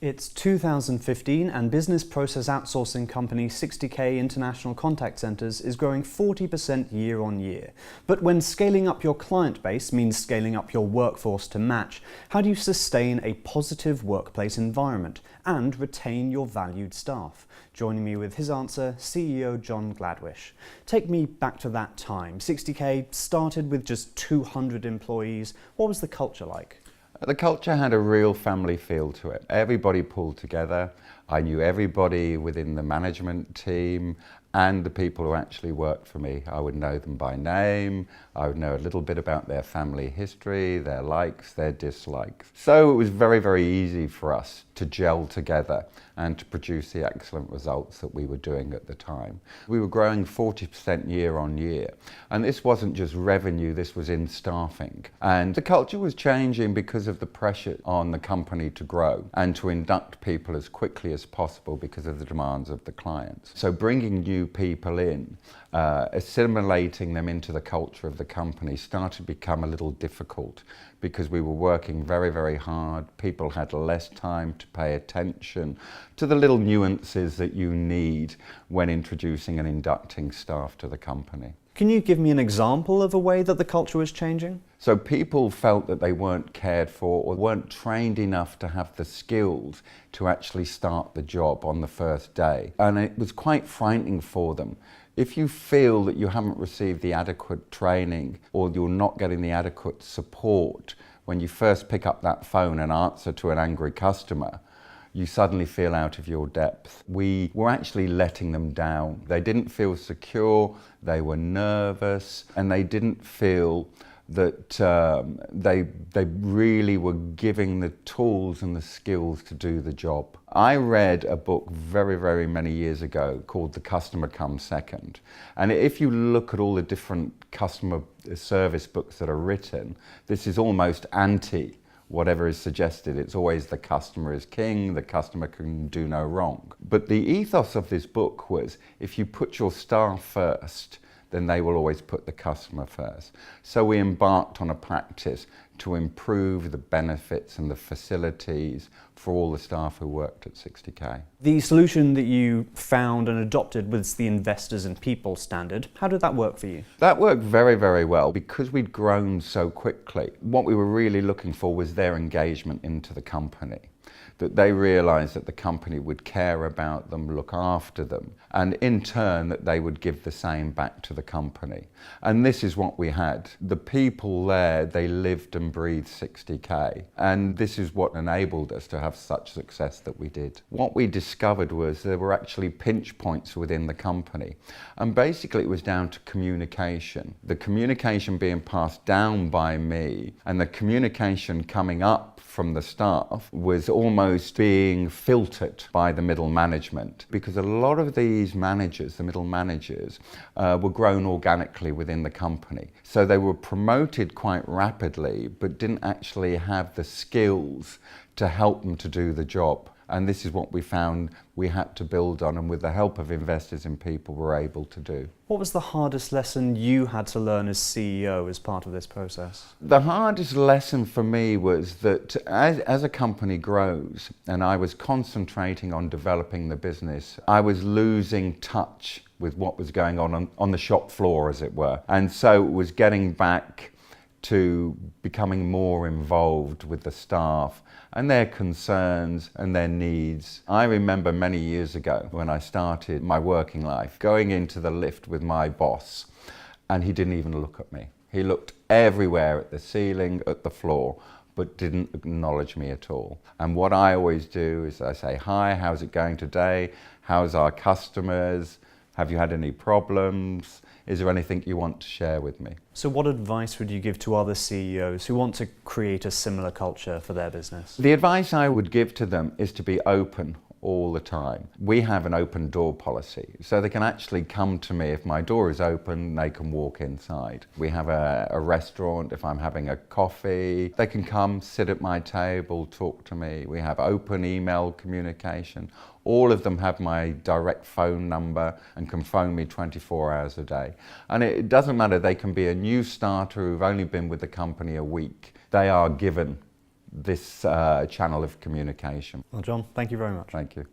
It's 2015 and business process outsourcing company 60K International Contact Centers is growing 40% year on year. But when scaling up your client base means scaling up your workforce to match, how do you sustain a positive workplace environment and retain your valued staff? Joining me with his answer, CEO Jon Gladwish. Take me back to that time. 60K started with just 200 employees. What was the culture like? The culture had a real family feel to it. Everybody pulled together. I knew everybody within the management team and the people who actually worked for me. I would know them by name. I would know a little bit about their family history, their likes, their dislikes. So it was very, very easy for us to gel together and to produce the excellent results that we were doing at the time. We were growing 40% year on year. And this wasn't just revenue, this was in staffing. And the culture was changing because of the pressure on the company to grow and to induct people as quickly as possible because of the demands of the clients. So bringing new people in, assimilating them into the culture of the company started to become a little difficult because we were working very, very hard. People had less time to pay attention to the little nuances that you need when introducing and inducting staff to the company. Can you give me an example of a way that the culture was changing? So people felt that they weren't cared for or weren't trained enough to have the skills to actually start the job on the first day. And it was quite frightening for them. If you feel that you haven't received the adequate training or you're not getting the adequate support when you first pick up that phone and answer to an angry customer, you suddenly feel out of your depth. We were actually letting them down. They didn't feel secure, they were nervous, and they didn't feel that they really were giving the tools and the skills to do the job. I read a book very, very many years ago called The Customer Comes Second. And if you look at all the different customer service books that are written, this is almost anti whatever is suggested. It's always the customer is king, the customer can do no wrong. But the ethos of this book was if you put your staff first, then they will always put the customer first. So we embarked on a practice to improve the benefits and the facilities for all the staff who worked at 60K. The solution that you found and adopted was the investors and people standard. How did that work for you? That worked very, very well because we'd grown so quickly. What we were really looking for was their engagement into the company. That they realised that the company would care about them, look after them, and in turn that they would give the same back to the company. And this is what we had. The people there, they lived and breathed 60K, and this is what enabled us to have such success that we did. What we discovered was there were actually pinch points within the company, and basically it was down to communication. The communication being passed down by me and the communication coming up from the staff was almost being filtered by the middle management because a lot of these managers, the middle managers, were grown organically within the company. So they were promoted quite rapidly but didn't actually have the skills to help them to do the job. And this is what we found we had to build on, and with the help of investors and people were able to do. What was the hardest lesson you had to learn as CEO as part of this process? The hardest lesson for me was that as a company grows, and I was concentrating on developing the business, I was losing touch with what was going on the shop floor, as it were. And so it was getting back to becoming more involved with the staff and their concerns and their needs. I remember many years ago when I started my working life, going into the lift with my boss, and he didn't even look at me. He looked everywhere at the ceiling, at the floor, but didn't acknowledge me at all. And what I always do is I say, hi, how's it going today? How's our customers? Have you had any problems? Is there anything you want to share with me? So what advice would you give to other CEOs who want to create a similar culture for their business? The advice I would give to them is to be open all the time. We have an open door policy, so they can actually come to me. If my door is open, they can walk inside. We have a restaurant. If I'm having a coffee, they can come, sit at my table, talk to me. We have open email communication. All of them have my direct phone number and can phone me 24 hours a day. And it doesn't matter, they can be a new starter who've only been with the company a week. They are given this channel of communication. Well, Jon, thank you very much. Thank you.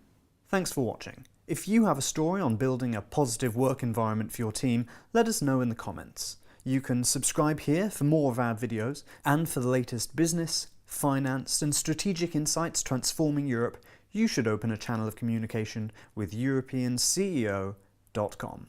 Thanks for watching. If you have a story on building a positive work environment for your team, let us know in the comments. You can subscribe here for more of our videos, and for the latest business, finance and strategic insights transforming Europe, you should open a channel of communication with EuropeanCEO.com.